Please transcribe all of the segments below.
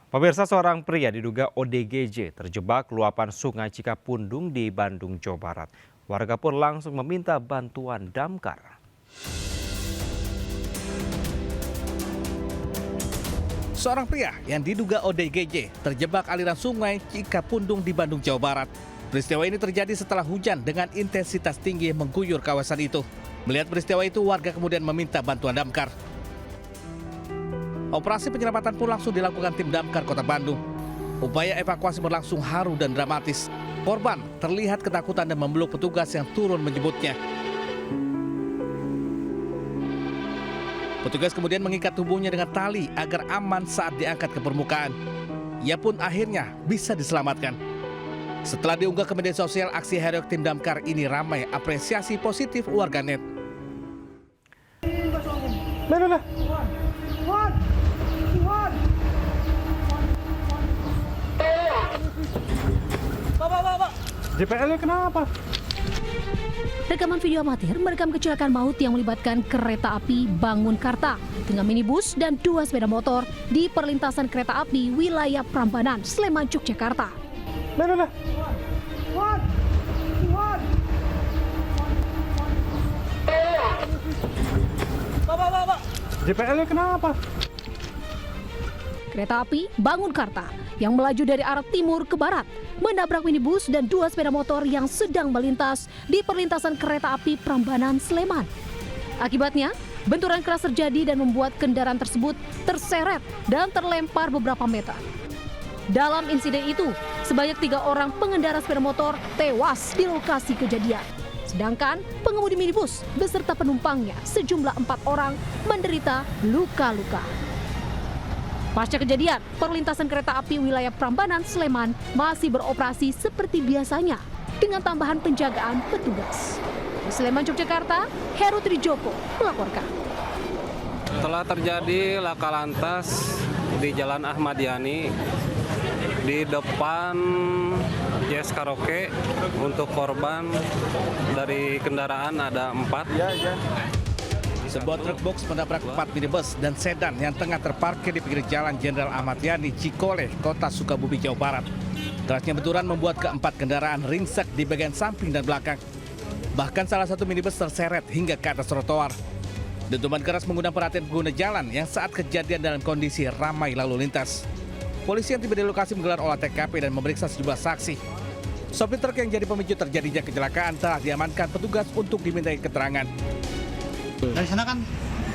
Pemirsa, seorang pria diduga ODGJ terjebak luapan sungai Cikapundung di Bandung, Jawa Barat. Warga pun langsung meminta bantuan damkar. Seorang pria yang diduga ODGJ terjebak aliran sungai Cikapundung di Bandung, Jawa Barat. Peristiwa ini terjadi setelah hujan dengan intensitas tinggi mengguyur kawasan itu. Melihat peristiwa itu, warga kemudian meminta bantuan damkar. Operasi penyelamatan pun langsung dilakukan tim damkar Kota Bandung. Upaya evakuasi berlangsung haru dan dramatis. Korban terlihat ketakutan dan memeluk petugas yang turun menjemputnya. Petugas kemudian mengikat tubuhnya dengan tali agar aman saat diangkat ke permukaan. Ia pun akhirnya bisa diselamatkan. Setelah diunggah ke media sosial, aksi heroik tim damkar ini ramai apresiasi positif warganet. JPL-nya kenapa? Rekaman video amatir merekam kecelakaan maut yang melibatkan kereta api Bangun Karta dengan minibus dan 2 sepeda motor di perlintasan kereta api wilayah Prambanan, Sleman, Yogyakarta. JPL-nya kenapa? Kereta api Bangun Karta yang melaju dari arah timur ke barat menabrak minibus dan 2 sepeda motor yang sedang melintas di perlintasan kereta api Prambanan, Sleman. Akibatnya, benturan keras terjadi dan membuat kendaraan tersebut terseret dan terlempar beberapa meter. Dalam insiden itu, sebanyak 3 orang pengendara sepeda motor tewas di lokasi kejadian. Sedangkan pengemudi minibus beserta penumpangnya sejumlah 4 orang menderita luka-luka. Pasca kejadian, perlintasan kereta api wilayah Prambanan, Sleman masih beroperasi seperti biasanya dengan tambahan penjagaan petugas. Di Sleman, Yogyakarta, Heru Trijoko melaporkan. Telah terjadi laka lantas di Jalan Ahmad Yani di depan Yes Karaoke. Untuk korban dari kendaraan ada 4. Sebuah truk box menabrak 4 minibus dan sedan yang tengah terparkir di pinggir jalan Jenderal Ahmad Yani, Cikole, Kota Sukabumi, Jawa Barat. Kerasnya benturan membuat keempat kendaraan ringsek di bagian samping dan belakang. Bahkan salah satu minibus terseret hingga ke atas trotoar. Dentuman keras mengundang perhatian pengguna jalan yang saat kejadian dalam kondisi ramai lalu lintas. Polisi yang tiba di lokasi menggelar olah TKP dan memeriksa sejumlah saksi. Sopir truk yang jadi pemicu terjadinya kecelakaan telah diamankan petugas untuk dimintai keterangan. Dari sana kan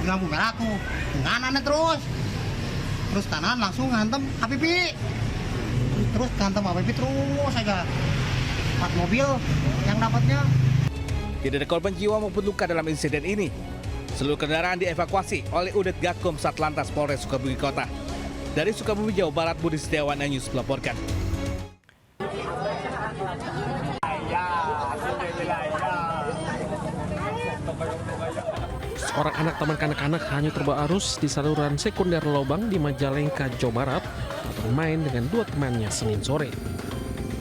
lampu merah tuh, kanannya terus kanan langsung ngantem APP, terus ngantem APP terus aja, 4 mobil yang dapatnya. Tidak ada korban jiwa maupun luka dalam insiden ini. Seluruh kendaraan dievakuasi oleh Unit Gakum Satlantas Polres Sukabumi Kota. Dari Sukabumi, Jawa Barat, Budi Setiawan, News melaporkan. Seorang anak taman kanak-kanak hanyut terbawa arus di saluran sekunder Lobang di Majalengka, Jawa Barat saat bermain dengan 2 temannya Senin sore.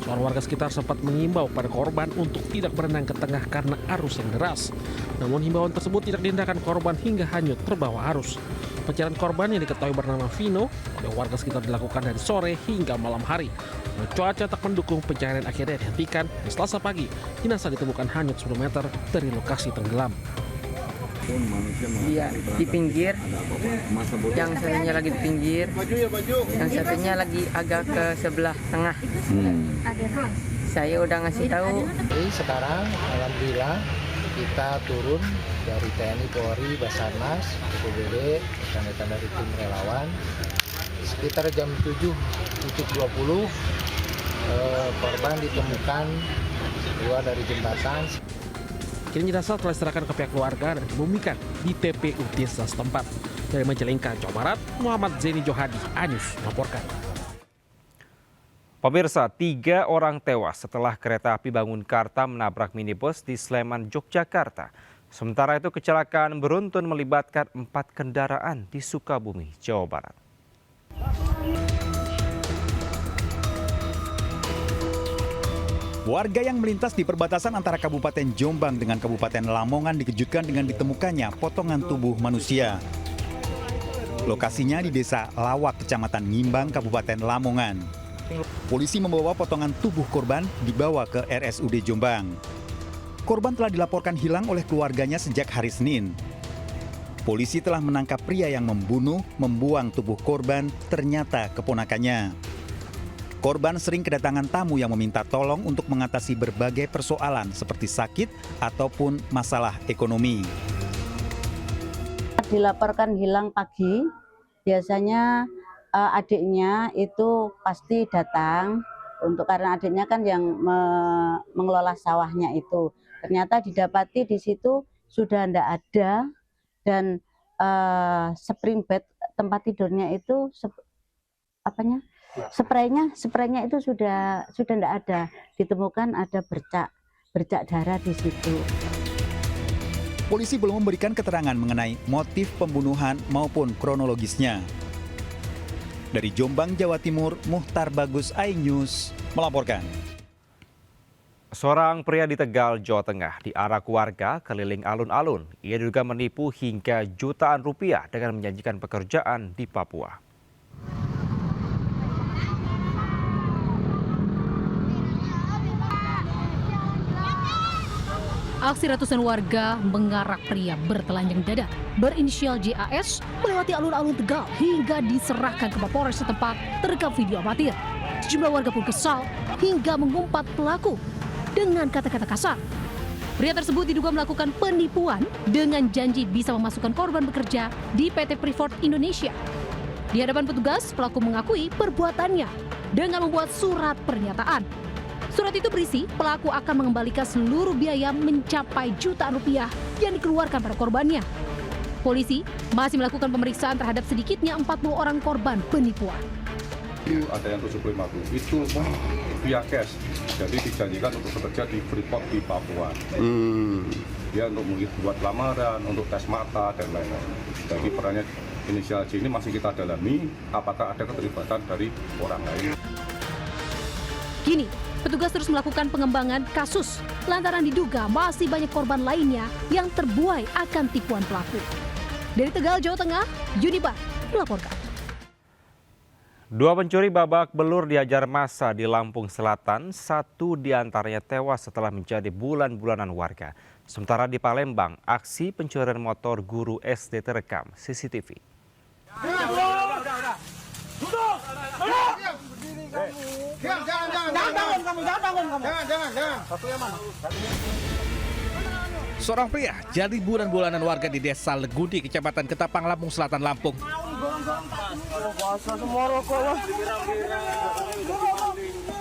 Seorang warga sekitar sempat mengimbau pada korban untuk tidak berenang ke tengah karena arus yang deras. Namun himbauan tersebut tidak diindahkan korban hingga hanyut terbawa arus. Pencarian korban yang diketahui bernama Vino oleh warga sekitar dilakukan dari sore hingga malam hari. Namun cuaca tak mendukung, pencarian akhirnya dihentikan dan Selasa pagi jenazah ditemukan hanyut 10 meter dari lokasi tenggelam. Iya, di pinggir. Yang satunya lagi di pinggir. Yang satunya lagi agak ke sebelah tengah. Saya udah ngasih tahu. Jadi sekarang alhamdulillah kita turun dari TNI, Polri, Basarnas, BPBD, rekan-rekan dari tim relawan. Sekitar jam 7.20 korban ditemukan keluar dari jembatan. Kini jenazah telah diserahkan ke pihak keluarga dan dikebumikan di TPU desa setempat. Dari Majalengka, Jawa Barat, Muhammad Zeni Johadi, Anyus melaporkan. Pemirsa, 3 orang tewas setelah kereta api Bangun Karta menabrak minibus di Sleman, Yogyakarta. Sementara itu kecelakaan beruntun melibatkan 4 kendaraan di Sukabumi, Jawa Barat. Warga yang melintas di perbatasan antara Kabupaten Jombang dengan Kabupaten Lamongan dikejutkan dengan ditemukannya potongan tubuh manusia. Lokasinya di Desa Lawak, Kecamatan Ngimbang, Kabupaten Lamongan. Polisi membawa potongan tubuh korban dibawa ke RSUD Jombang. Korban telah dilaporkan hilang oleh keluarganya sejak hari Senin. Polisi telah menangkap pria yang membuang tubuh korban, ternyata keponakannya. Korban sering kedatangan tamu yang meminta tolong untuk mengatasi berbagai persoalan seperti sakit ataupun masalah ekonomi. Dilaporkan hilang pagi, biasanya adiknya itu pasti datang karena adiknya kan yang mengelola sawahnya itu. Ternyata didapati di situ sudah tidak ada dan spring bed tempat tidurnya itu spraynya itu sudah tidak ada. Ditemukan ada bercak darah di situ. Polisi belum memberikan keterangan mengenai motif pembunuhan maupun kronologisnya. Dari Jombang, Jawa Timur, Muhtar Bagus, iNews melaporkan. Seorang pria di Tegal, Jawa Tengah diarak warga keliling alun-alun. Ia diduga menipu hingga jutaan rupiah dengan menjanjikan pekerjaan di Papua. Aksi ratusan warga mengarak pria bertelanjang dada berinisial JAS melewati alun-alun Tegal hingga diserahkan ke Mapolres setempat terekam video amatir. Sejumlah warga pun kesal hingga mengumpat pelaku dengan kata-kata kasar. Pria tersebut diduga melakukan penipuan dengan janji bisa memasukkan korban bekerja di PT Freeport Indonesia. Di hadapan petugas, pelaku mengakui perbuatannya dengan membuat surat pernyataan. Surat itu berisi pelaku akan mengembalikan seluruh biaya mencapai jutaan rupiah yang dikeluarkan pada korbannya. Polisi masih melakukan pemeriksaan terhadap sedikitnya 40 orang korban penipuan. Itu ada yang 75.000 itu via cash, jadi dijanjikan untuk bekerja di Freeport di Papua. Dia untuk buat lamaran, untuk tes mata dan lain-lain. Jadi perannya inisial J ini masih kita dalami apakah ada keterlibatan dari orang lain. Kini, petugas terus melakukan pengembangan kasus lantaran diduga masih banyak korban lainnya yang terbuai akan tipuan pelaku. Dari Tegal, Jawa Tengah, Yunibar melaporkan. Dua pencuri babak belur diajar massa di Lampung Selatan, satu diantaranya tewas setelah menjadi bulan-bulanan warga. Sementara di Palembang, aksi pencurian motor guru SD terekam CCTV. Seorang pria jadi bulan-bulanan warga di Desa Legudi, Kecamatan Ketapang, Lampung Selatan, Lampung.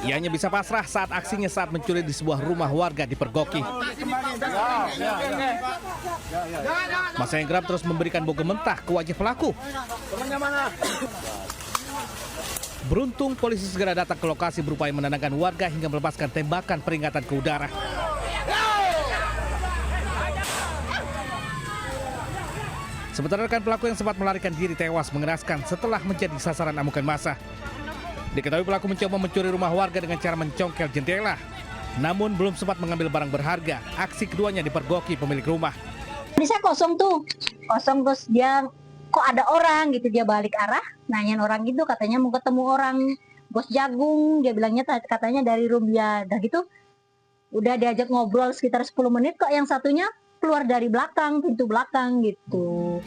Ia hanya bisa pasrah saat aksinya saat mencuri di sebuah rumah warga dipergoki. Masa yang geram terus memberikan bogem mentah ke wajah pelaku. Beruntung polisi segera datang ke lokasi berupaya menenangkan warga hingga melepaskan tembakan peringatan ke udara. Sementara rekan pelaku yang sempat melarikan diri tewas mengenaskan setelah menjadi sasaran amukan massa. Diketahui pelaku mencoba mencuri rumah warga dengan cara mencongkel jendela. Namun belum sempat mengambil barang berharga, aksi keduanya dipergoki pemilik rumah. Bisa kosong terus dia kok ada orang gitu, dia balik arah, nanyain orang gitu, katanya mau ketemu orang bos jagung, dia bilangnya katanya dari Rumbia, dah gitu. Udah diajak ngobrol sekitar 10 menit kok yang satunya keluar dari belakang, pintu belakang gitu.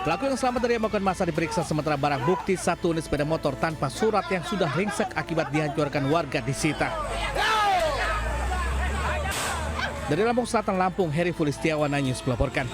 Pelaku yang selamat dari amukan massa diperiksa, sementara barang bukti satu unit sepeda motor tanpa surat yang sudah ringsek akibat dihancurkan warga disita. Dari Lampung Selatan, Lampung, Heri Fulistiawan, iNews melaporkan.